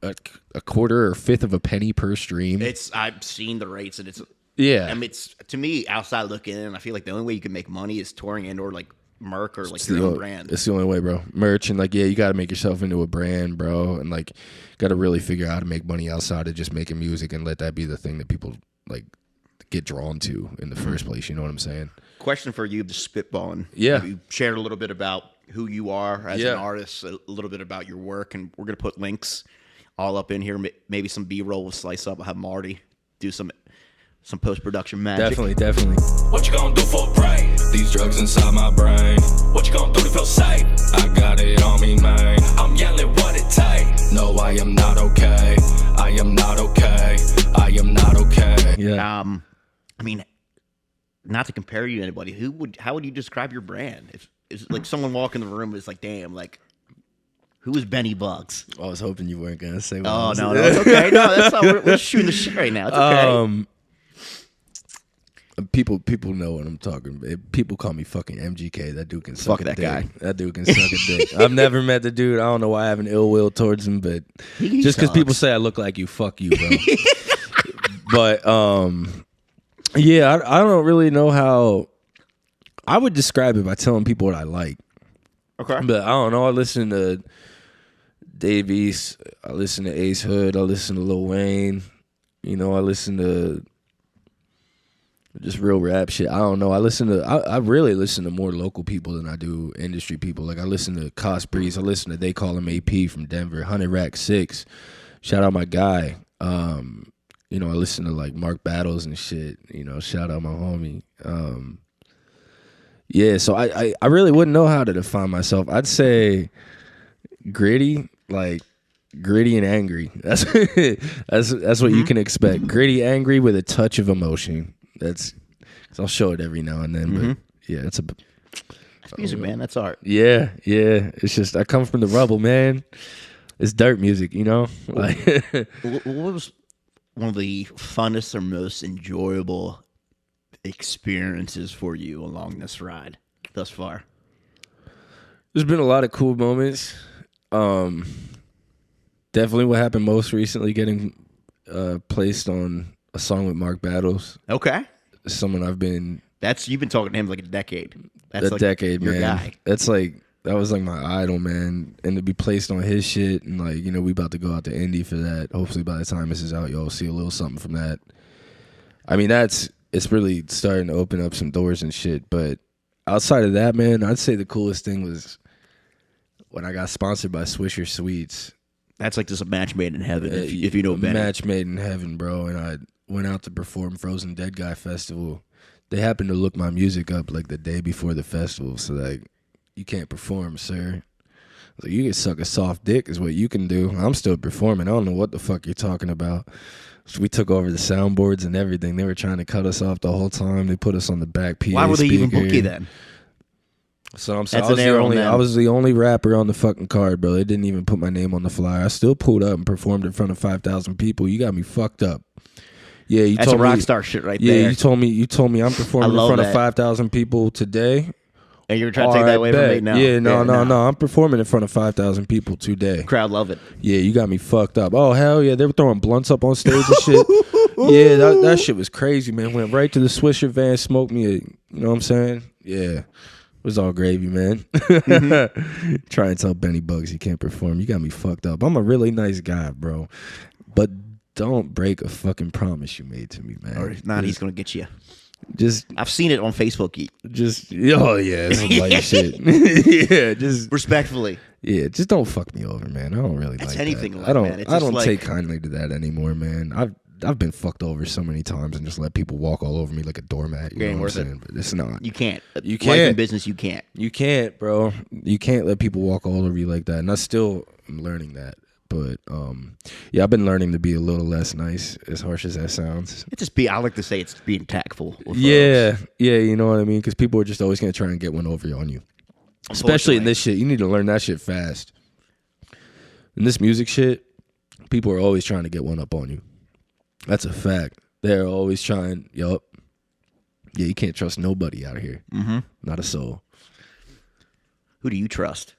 B: a quarter or fifth of a penny per stream.
A: I've seen the rates, and it's
B: yeah.
A: I mean, it's to me outside looking in. I feel like the only way you can make money is touring and or like merch or like your own brand.
B: It's the only way, bro. Merch and like, yeah, you got to make yourself into a brand, bro, and like, got to really figure out how to make money outside of just making music and let that be the thing that people like get drawn to in the first place. You know what I'm saying?
A: Question for you, just spitballing.
B: Yeah.
A: You shared a little bit about who you are as
B: Yeah.
A: an artist, a little bit about your work, and we're gonna put links all up in here. Maybe some B-roll will slice up. I'll have Marty do some post-production magic.
B: Definitely.
E: What you gonna do for a break? These drugs inside my brain. What you gonna do to feel safe? I got it on me, man. I'm yelling what it take. No, I am not okay. I am not okay. I am not okay.
B: Yeah.
A: I mean, not to compare you to anybody, how would you describe your brand? If like someone walk in the room is like, damn, like, who is Benny Bugz?
B: I was hoping you weren't gonna say. What
A: Oh no, it's okay. No, that's not. We're shooting the shit right now. It's okay.
B: People know what I'm talking about. People call me fucking MGK. That dude can suck
A: Fuck
B: a
A: that
B: dick.
A: guy.
B: That dude can suck a dick. I've never met the dude. I don't know why I have an ill will towards him, but
A: He
B: just because people
A: sucks.
B: say I look like you, fuck you, bro. But yeah, I don't really know how I would describe it by telling people what I like.
A: Okay.
B: But I don't know. I listen to Dave East. I listen to Ace Hood. I listen to Lil Wayne. You know, I listen to just real rap shit. I don't know. I really listen to more local people than I do industry people. Like I listen to Cos Breeze. I listen to They Call Him AP from Denver. 100 Rack 6. Shout out my guy. You know, I listen to like Mark Battles and shit. You know, shout out my homie. Yeah, so I really wouldn't know how to define myself. I'd say gritty, like gritty and angry. That's what you can expect. Gritty, angry with a touch of emotion. Cause I'll show it every now and then, but yeah, it's
A: music, man. That's art.
B: yeah. It's just I come from the rubble, man. It's dirt music, you know. Like,
A: What was one of the funnest or most enjoyable experiences for you along this ride thus far?
B: there's been a lot of cool moments. Definitely, what happened most recently, getting placed on a song with Mark Battles.
A: Okay.
B: Someone I've been
A: You've been talking to him like a decade. That's
B: a
A: like
B: decade,
A: your
B: man.
A: guy.
B: That was like my idol, man. And to be placed on his shit, and like, you know, we about to go out to Indy for that. Hopefully by the time this is out, y'all see a little something from that. I mean, it's really starting to open up some doors and shit. But outside of that, man, I'd say the coolest thing was when I got sponsored by Swisher Sweets.
A: That's like just a match made in heaven, if you know
B: A
A: Benny.
B: match made in heaven, bro. And I went out to perform Frozen Dead Guy Festival. They happened to look my music up like the day before the festival. So like, you can't perform, sir. So you can suck a soft dick is what you can do. I'm still performing. I don't know what the fuck you're talking about. So we took over the soundboards and everything. They were trying to cut us off the whole time. They put us on the back PA
A: Why would they even
B: speaker.
A: book you then?
B: So I'm saying
A: That's an error on them.
B: I was the only rapper on the fucking card, bro. They didn't even put my name on the flyer. I still pulled up and performed in front of 5,000 people. You got me fucked up. Yeah, you
A: That's
B: told
A: a
B: me,
A: rock star shit right
B: yeah,
A: there.
B: you told me I'm performing in
A: love
B: front
A: that.
B: of 5,000 people today.
A: And you're trying to take that away from me now.
B: Yeah, no. I'm performing in front of 5,000 people today.
A: Crowd love it.
B: Yeah, you got me fucked up. Oh, hell yeah. They were throwing blunts up on stage and shit. Yeah, that shit was crazy, man. Went right to the Swisher van, smoked me you know what I'm saying? Yeah. It was all gravy, man. Try and tell Benny Bugz he can't perform. You got me fucked up. I'm a really nice guy, bro. But don't break a fucking promise you made to me, man.
A: Or if not, he's gonna get you.
B: Just,
A: I've seen it on Facebook.
B: oh yeah, some light shit. Yeah, just
A: Respectfully.
B: Yeah, just don't fuck me over, man. I don't really
A: It's
B: like
A: anything
B: that.
A: like
B: I don't.
A: that. It's
B: I
A: just
B: don't
A: like-
B: take kindly to that anymore, man. I've been fucked over so many times and just let people walk all over me like a doormat. You
A: It ain't
B: know what
A: worth
B: I'm
A: it.
B: saying? But it's not.
A: You can't.
B: You
A: Life
B: can't.
A: and business, you can't.
B: You can't, bro. You can't let people walk all over you like that. And I still am learning that. But yeah, I've been learning to be a little less nice, as harsh as that sounds.
A: It's just I like to say it's being tactful. with
B: Yeah,
A: folks.
B: yeah, you know what I mean? Because people are just always gonna try and get one over on you. Especially in this shit, you need to learn that shit fast. In this music shit, people are always trying to get one up on you. That's a fact. They're always trying. Yup. Yeah, you can't trust nobody out here.
A: Mm-hmm.
B: Not a soul.
A: Who do you trust?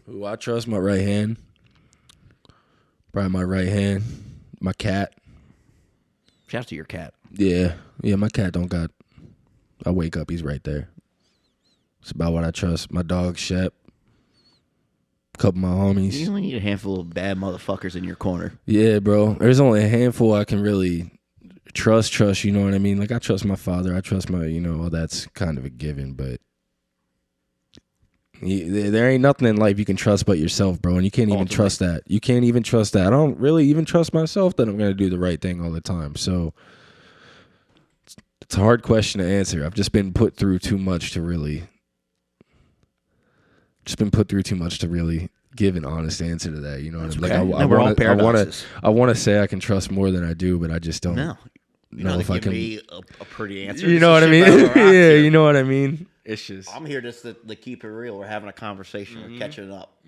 B: Who I trust? My right hand. Probably my right hand. My cat.
A: Shout out to your cat.
B: Yeah, my cat don't got. I wake up, he's right there. It's about what I trust. My dog, Shep. Couple of my homies.
A: You only need a handful of bad motherfuckers in your corner.
B: Yeah, bro. There's only a handful I can really trust, you know what I mean? Like, I trust my father. I trust my, all that's kind of a given, but there ain't nothing in life you can trust but yourself, bro, and you can't even trust that. You can't even trust that. I don't really even trust myself that I'm going to do the right thing all the time, so it's a hard question to answer. I've just been put through too much to really give an honest answer to that. You know what I mean? Like,
A: we're all paradoxes.
B: I want to say I can trust more than I do, but I just don't.
A: No. You
B: know
A: know,
B: if I
A: give
B: can.
A: me a pretty answer.
B: You
A: This
B: know
A: is
B: what I
A: shit
B: mean?
A: out of the rocks
B: Yeah,
A: here.
B: you know what I mean. It's just.
A: I'm here just to keep it real. We're having a conversation. We're catching up.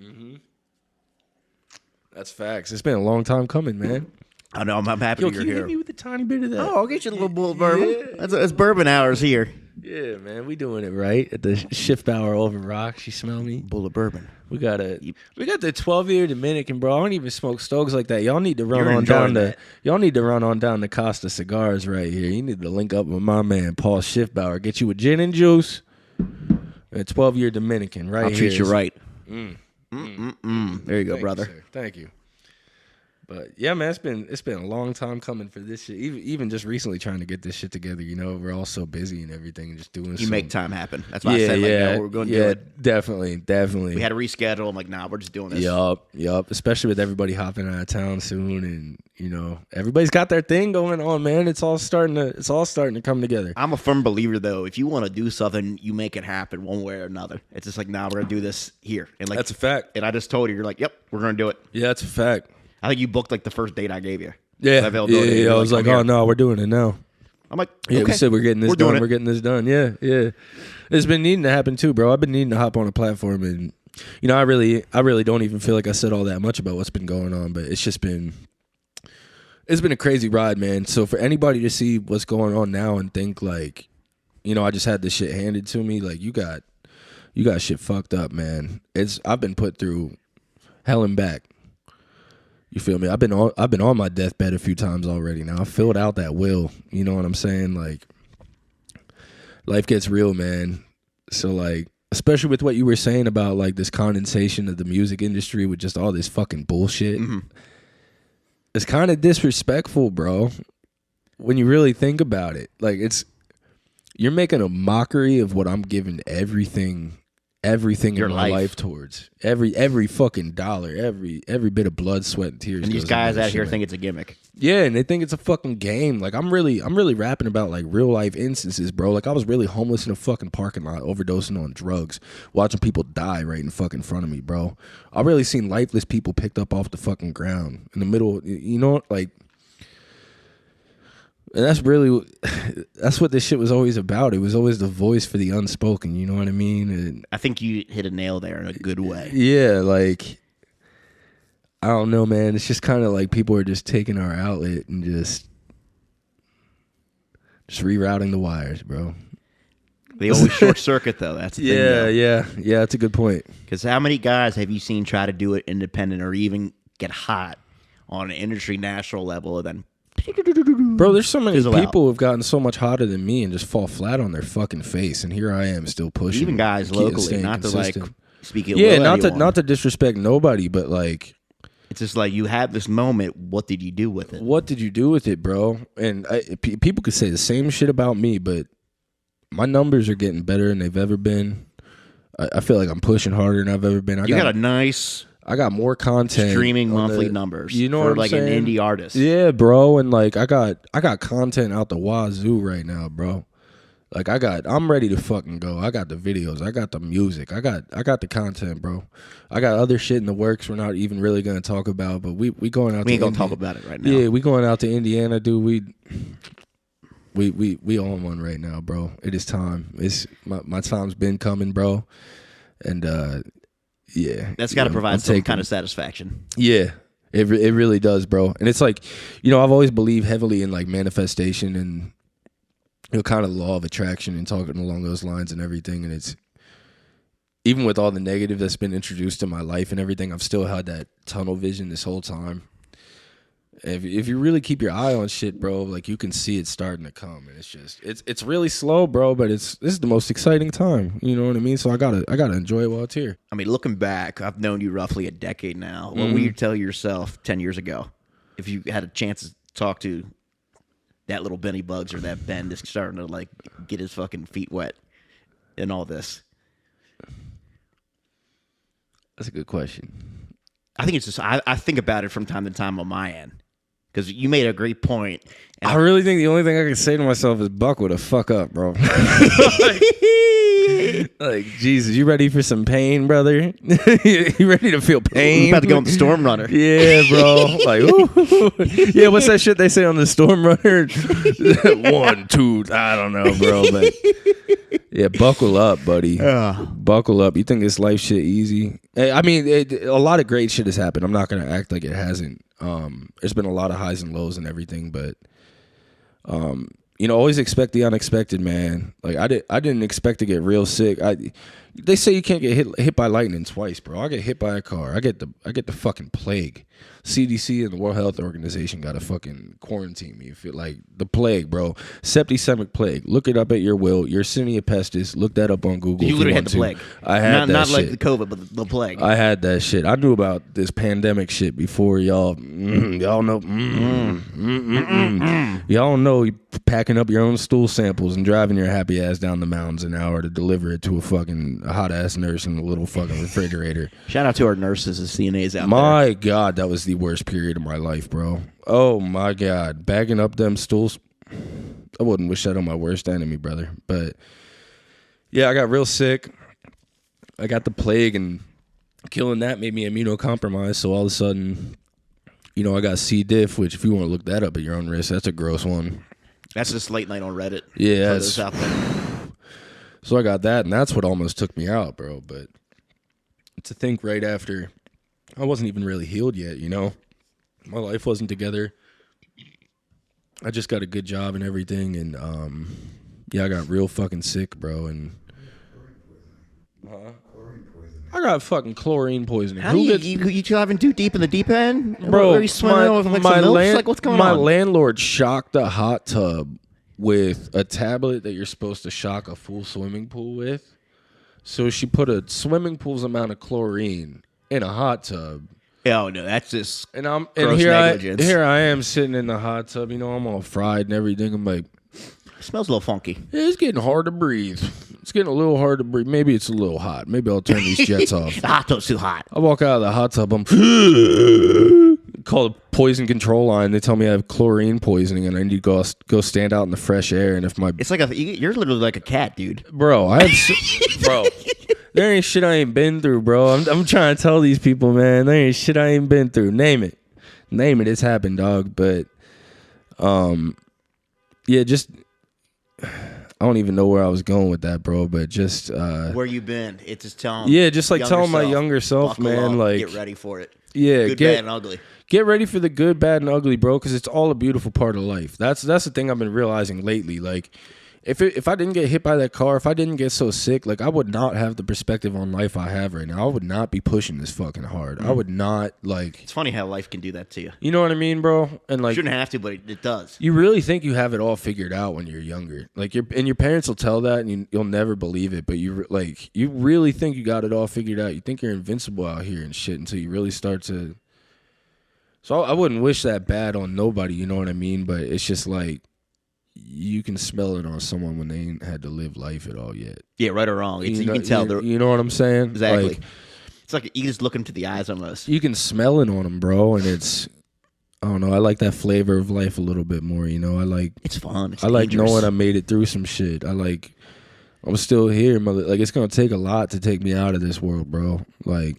B: That's facts. It's been a long time coming, man.
A: I know. I'm happy
B: Yo,
A: you're
B: can you
A: here.
B: hit me with a tiny bit of that?
A: Oh, I'll get you a little bull of bourbon. That's bourbon hours here.
B: Yeah, man, we doing it right at the Schiffbauer over rocks. You smell me?
A: Bull of bourbon.
B: We got the 12-year Dominican, bro. I don't even smoke Stokes like that. Y'all need to run
A: You're
B: on down
A: enjoying
B: to
A: that.
B: y'all need to run on down to Casta Cigars right here. You need to link up with my man Paul Schiffbauer. Get you a gin and juice. A 12-year Dominican right
A: I'll
B: here.
A: treat you right.
B: Mm.
A: There you go,
B: Thank
A: brother.
B: You, sir. Thank you. But yeah, man, it's been a long time coming for this shit. Even just recently trying to get this shit together. We're all so busy and everything, and just doing.
A: You make time happen. That's why I said, no, we're going to do it.
B: Definitely.
A: We had to reschedule. I'm like, nah, we're just doing this.
B: Yup. Especially with everybody hopping out of town soon, and everybody's got their thing going on, man. It's all starting to come together.
A: I'm a firm believer, though. If you want to do something, you make it happen one way or another. It's just like, nah, we're going to do this here. And like,
B: That's a fact.
A: And I just told you, you're like, yep, we're going to do it.
B: Yeah, that's a fact.
A: I think you booked like the first date I gave you.
B: Yeah.
A: Availability.
B: I
A: You're
B: was like,
A: I'm
B: oh
A: here.
B: no, we're doing it now.
A: I'm like,
B: Yeah,
A: okay.
B: we said we're getting this
A: doing
B: done.
A: it.
B: We're getting this done. Yeah. It's been needing to happen too, bro. I've been needing to hop on a platform, and I really don't even feel like I said all that much about what's been going on, but it's been a crazy ride, man. So for anybody to see what's going on now and think like, I just had this shit handed to me, like you got shit fucked up, man. I've been put through hell and back. You feel me? I've been on my deathbed a few times already. Now I filled out that will. You know what I'm saying? Like, life gets real, man. So like, especially with what you were saying about like this condensation of the music industry with just all this fucking bullshit. It's kind of disrespectful, bro. When you really think about it, like you're making a mockery of what I'm giving everything
A: Your
B: in my life towards. Every fucking dollar, every bit of blood, sweat, and tears.
A: And these
B: goes
A: guys
B: into this
A: out here
B: shit,
A: think
B: man.
A: it's a gimmick.
B: Yeah, and they think it's a fucking game. Like I'm really rapping about like real life instances, bro. Like I was really homeless in a fucking parking lot, overdosing on drugs, watching people die right in fucking front of me, bro. I really seen lifeless people picked up off the fucking ground in the middle. Like. And that's what this shit was always about. It was always the voice for the unspoken, you know what I mean? And
A: I think you hit a nail there in a good way.
B: yeah, like, I don't know, man. It's just kind of like people are just taking our outlet and just rerouting the wires, bro.
A: They always short circuit, though. That's the thing, though.
B: Yeah, that's a good point.
A: Because how many guys have you seen try to do it independent or even get hot on an industry national level and then
B: Bro, there's so many
A: Fizzle
B: people who've gotten so much hotter than me and just fall flat on their fucking face, and here I am still pushing.
A: Even guys locally, not to like speak it.
B: Yeah, not to disrespect nobody, but like,
A: it's just like you had this moment. What did you do with it?
B: What did you do with it, bro? And people could say the same shit about me, but my numbers are getting better than they've ever been. I feel like I'm pushing harder than I've ever been. I got more content,
A: streaming monthly numbers.
B: You know
A: for
B: what I'm
A: like
B: saying?
A: an indie artist.
B: Yeah, bro, and like I got content out the wazoo right now, bro. Like I'm ready to fucking go. I got the videos, I got the music, I got the content, bro. I got other shit in the works we're not even really gonna talk about, but we going out.
A: We ain't gonna talk about it right now.
B: Yeah, we going out to Indiana, dude. We on one right now, bro. It is time. It's my time's been coming, bro, and yeah,
A: that's got to provide some kind of satisfaction.
B: Yeah, it really does, bro. And it's like, I've always believed heavily in like manifestation and kind of law of attraction and talking along those lines and everything. And it's even with all the negative that's been introduced to my life and everything, I've still had that tunnel vision this whole time. If you really keep your eye on shit, bro, like you can see it starting to come, and it's really slow, bro. But this is the most exciting time. You know what I mean? So I gotta enjoy it while it's here.
A: I mean, looking back, I've known you roughly a decade now. What would you tell yourself 10 years ago if you had a chance to talk to that little Benny Bugz or that Ben that's starting to like get his fucking feet wet and all this?
B: That's a good question.
A: I think it's just I think about it from time to time on my end. Because you made a great point.
B: I really think the only thing I can say to myself is buckle the fuck up, bro. like, Jesus, you ready for some pain, brother? You ready to feel pain?
A: We're about to go on the Storm Runner.
B: Yeah, bro. Like, ooh. Yeah, what's that shit they say on the Storm Runner? 1, 2, I don't know, bro. But yeah, buckle up, buddy. Buckle up. You think this life shit easy? I mean, a lot of great shit has happened. I'm not going to act like it hasn't. There's been a lot of highs and lows and everything, but always expect the unexpected, man. Like I didn't expect to get real sick. They say you can't get hit by lightning twice, bro. I get hit by a car. I get the fucking plague. CDC and the World Health Organization got to fucking quarantine me. If it like the plague, bro. Septicemic plague. Look it up at your will. Yersinia pestis. Look that up on Google.
A: You literally had the plague.
B: I had that
A: not
B: shit.
A: Like the COVID, but the plague.
B: I had that shit. I knew about this pandemic shit before y'all. Y'all know. Y'all know you packing up your own stool samples and driving your happy ass down the mountains an hour to deliver it to a fucking hot ass nurse in a little fucking refrigerator.
A: Shout out to our nurses and CNAs out there.
B: My God, that was the worst period of my life, bro. Oh my God, bagging up them stools. I wouldn't wish that on my worst enemy, brother. But yeah, I got real sick. I got the plague, and killing that made me immunocompromised. So all of a sudden, I got C. diff, which if you want to look that up at your own risk, that's a gross one.
A: That's just late night on Reddit.
B: Yeah,
A: that's out there.
B: So I got that, and that's what almost took me out, bro. But to think right after, I wasn't even really healed yet, My life wasn't together. I just got a good job and everything, and I got real fucking sick, bro. And I got fucking chlorine poisoning.
A: How you driving too deep in the deep end,
B: bro?
A: Are you swimming with like some milk? Like, what's going on?
B: My landlord shocked the hot tub with a tablet that you're supposed to shock a full swimming pool with. So she put a swimming pool's amount of chlorine in a hot tub.
A: Oh no, that's just
B: and I'm
A: gross negligence.
B: Here I am sitting in the hot tub. I'm all fried and everything. I'm like,
A: it smells a little funky.
B: Yeah, it's getting hard to breathe. It's getting a little hard to breathe. Maybe it's a little hot. Maybe I'll turn these jets off.
A: The hot tub's too hot.
B: I walk out of the hot tub. I'm call the poison control line. They tell me I have chlorine poisoning and I need to go stand out in the fresh air. And if
A: it's like you're literally like a cat, dude.
B: Bro, bro. There ain't shit I ain't been through, bro. I'm trying to tell these people, man. There ain't shit I ain't been through. Name it. It's happened, dog. But, yeah, just I don't even know where I was going with that, bro. But just
A: where you been? It's just telling.
B: Yeah, just like telling my younger self, man. Like,
A: get ready for it.
B: Yeah,
A: good, bad, and ugly.
B: Get ready for the good, bad, and ugly, bro. Because it's all a beautiful part of life. That's the thing I've been realizing lately. Like, if I didn't get hit by that car, if I didn't get so sick, like I would not have the perspective on life I have right now. I would not be pushing this fucking hard. I would not like.
A: It's funny how life can do that to you.
B: You know what I mean, bro? And like,
A: Shouldn't have to, but it does.
B: you really think you have it all figured out when you're younger. Like your parents will tell that, and you'll never believe it. But you really think you got it all figured out. You think you're invincible out here and shit until you really start to. So I wouldn't wish that bad on nobody. You know what I mean? But it's just like. You can smell it on someone when they ain't had to live life at all yet.
A: Yeah, right or wrong. You can tell.
B: You know what I'm saying?
A: Exactly.
B: Like,
A: it's like you just look into the eyes almost.
B: You can smell it on them, bro, and it's. I don't know. I like that flavor of life a little bit more. You know, I like.
A: It's fun. It's
B: I like
A: dangerous.
B: knowing I made it through some shit. I'm still here, mother. Like it's gonna take a lot to take me out of this world, bro. Like.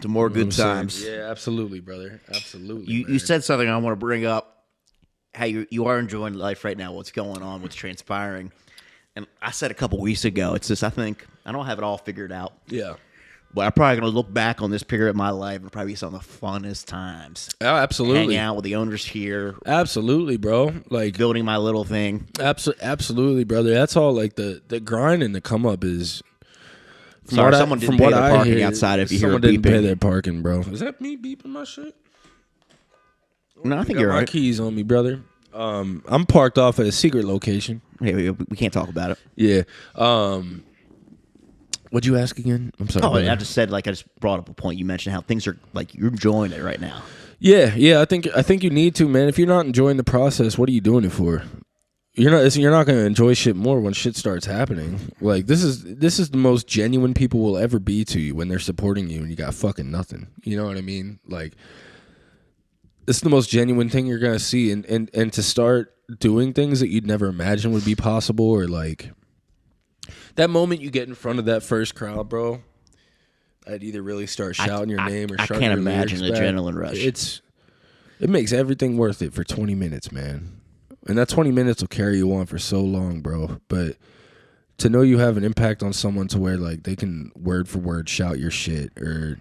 A: To more good times.
B: Yeah, absolutely, brother. Absolutely.
A: You said something I want to bring up. How you are enjoying life right now, what's going on, what's transpiring. And I said a couple weeks ago, it's just I think I don't have it all figured out.
B: Yeah.
A: But I'm probably going to look back on this period of my life and probably be some of the funnest times.
B: Oh, absolutely.
A: Hanging out with the owners here.
B: Absolutely, bro. Like
A: building my little thing.
B: Absolutely, brother. That's all like the grind and the come up is.
A: Sorry, someone didn't pay their parking outside if you hear beeping.
B: Someone didn't pay their parking, bro. Is that me beeping my shit?
A: No, I think you're right.
B: My keys on me, brother. I'm parked off at a secret location.
A: Hey, we can't talk about it.
B: Yeah. What'd you ask again? I'm sorry.
A: Oh, I just said I just brought up a point. You mentioned how things are like you're enjoying it right now.
B: Yeah. I think you need to, man. If you're not enjoying the process, what are you doing it for? You're not going to enjoy shit more when shit starts happening. Like this is the most genuine people will ever be to you when they're supporting you and you got fucking nothing. You know what I mean? Like. It's the most genuine thing you're gonna see, and to start doing things that you'd never imagine would be possible, or like that moment you get in front of that first crowd, bro. I'd either really start shouting your name or
A: I
B: shouting
A: can't
B: your
A: imagine the
B: lyrics back.
A: adrenaline rush.
B: It makes everything worth it for 20 minutes, man. And that 20 minutes will carry you on for so long, bro. But to know you have an impact on someone to where like they can word for word shout your shit or.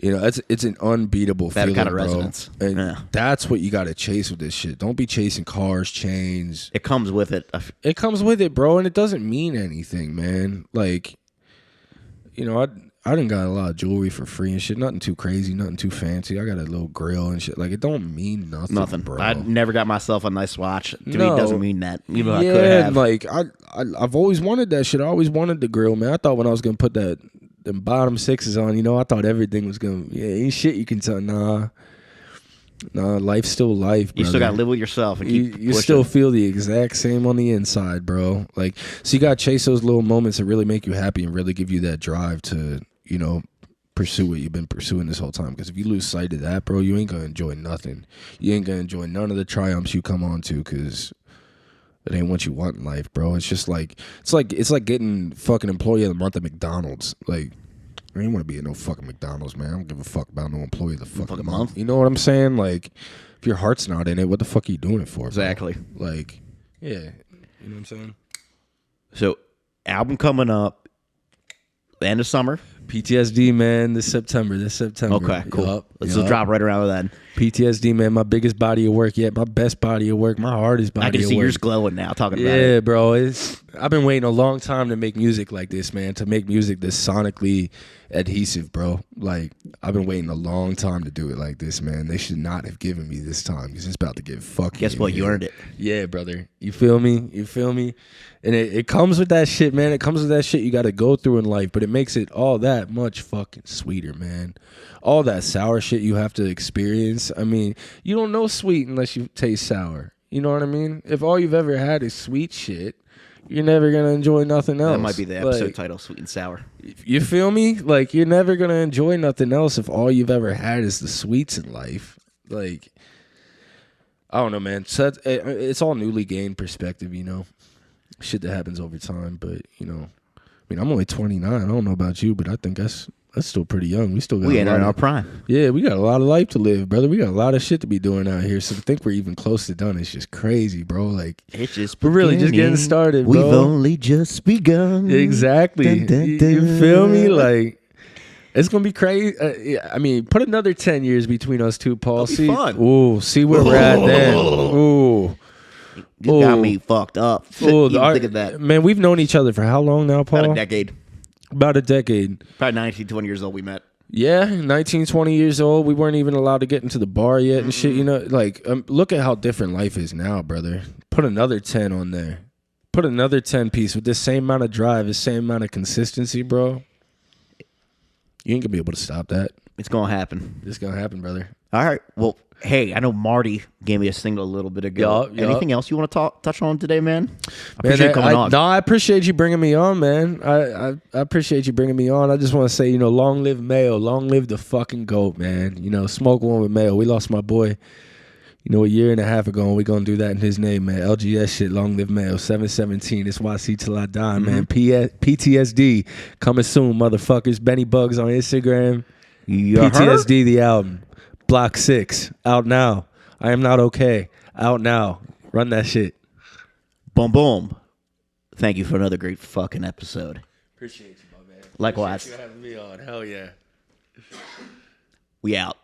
B: You know, it's an unbeatable feeling,
A: that kind of
B: bro.
A: resonance.
B: And that's what you got to chase with this shit. Don't be chasing cars, chains.
A: It comes with it.
B: It comes with it, bro, and it doesn't mean anything, man. Like, you know, I done got a lot of jewelry for free and shit. Nothing too crazy, nothing too fancy. I got a little grill and shit. Like, it don't mean nothing, bro.
A: I never got myself a nice watch. To me, it doesn't mean that. Even though
B: yeah,
A: I could have.
B: Like, I've always wanted that shit. I always wanted the grill, man. I thought when I was going to put them bottom sixes on, you know, I thought everything was going to, ain't shit you can tell. Nah, life's still life, brother.
A: You still got to live with yourself and keep
B: you still feel the exact same on the inside, bro. Like, so you got to chase those little moments that really make you happy and really give you that drive to, you know, pursue what you've been pursuing this whole time. Because if you lose sight of that, bro, you ain't going to enjoy nothing. You ain't going to enjoy none of the triumphs you come on to because it ain't what you want in life, bro. It's just like it's like getting fucking employee of the month at McDonald's. Like, I ain't want to be at no fucking McDonald's, man. I don't give a fuck about no employee of the fucking month. You know what I'm saying? Like, if your heart's not in it, what the fuck are you doing it for?
A: Exactly.
B: Bro? Like, yeah, you know what I'm saying?
A: So, album coming up, end of summer.
B: PTSD, man, this September.
A: Okay, cool. Let's drop right around then.
B: PTSD, man, my biggest body of work yet, my best body of work, my hardest body of work.
A: I can see yours glowing now talking about it.
B: Yeah, bro. I've been waiting a long time to make music like this, man, to make music this sonically adhesive, bro. Like, I've been waiting a long time to do it like this, man. They should not have given me this time because it's about to get fucking.
A: Guess what? You earned it.
B: Yeah, brother. You feel me? And it comes with that shit, man. It comes with that shit you got to go through in life, but it makes it all that much fucking sweeter, man. All that sour shit you have to experience. I mean, you don't know sweet unless you taste sour. You know what I mean? If all you've ever had is sweet shit, you're never going to enjoy nothing else.
A: That might be the episode title, Sweet and Sour.
B: You feel me? Like, you're never going to enjoy nothing else if all you've ever had is the sweets in life. Like, I don't know, man. So it's all newly gained perspective, you know? Shit that happens over time, but, you know, I mean, I'm only 29. I don't know about you, but I think that's still pretty young. We still got
A: in our prime.
B: Yeah, we got a lot of life to live, brother. We got a lot of shit to be doing out here. So to think we're even close to done is just crazy, bro. Like,
A: it's just
B: we're really just getting started, bro.
A: We've only just begun.
B: Exactly.
A: Dun, dun, dun.
B: You feel me? Like, it's gonna be crazy. I mean, put another 10 years between us two, Paul.
A: That'll be fun.
B: Ooh, see where we're at then. Ooh.
A: You got me fucked up.
B: Oh,
A: Even think of that.
B: Man, we've known each other for how long now, Paul?
A: About a decade.
B: About a decade.
A: Probably 19, 20 years old we met.
B: Yeah, 19, 20 years old. We weren't even allowed to get into the bar yet and shit. You know, like, look at how different life is now, brother. Put another 10 on there. Put another 10 piece with the same amount of drive, the same amount of consistency, bro. You ain't gonna be able to stop that.
A: It's going to happen.
B: It's gonna happen, brother.
A: All right. Well, hey, I know Marty gave me a single a little bit ago.
B: Yup.
A: Anything else you want to touch on today, man? I appreciate you coming on.
B: No, I appreciate you bringing me on, man. I appreciate you bringing me on. I just want to say, long live Mayo. Long live the fucking GOAT, man. Smoke one with Mayo. We lost my boy, a year and a half ago, and we're going to do that in his name, man. LGS shit, long live Mayo. 717. It's YC till I die, man. PTSD coming soon, motherfuckers. Benny Bugz on Instagram. PTSD, the album. Block 6, out now. I am not okay. Out now. Run that shit.
A: Boom, boom. Thank you for another great fucking episode.
B: Appreciate you, my man.
A: Likewise.
B: Appreciate you having me on. Hell yeah.
A: We out.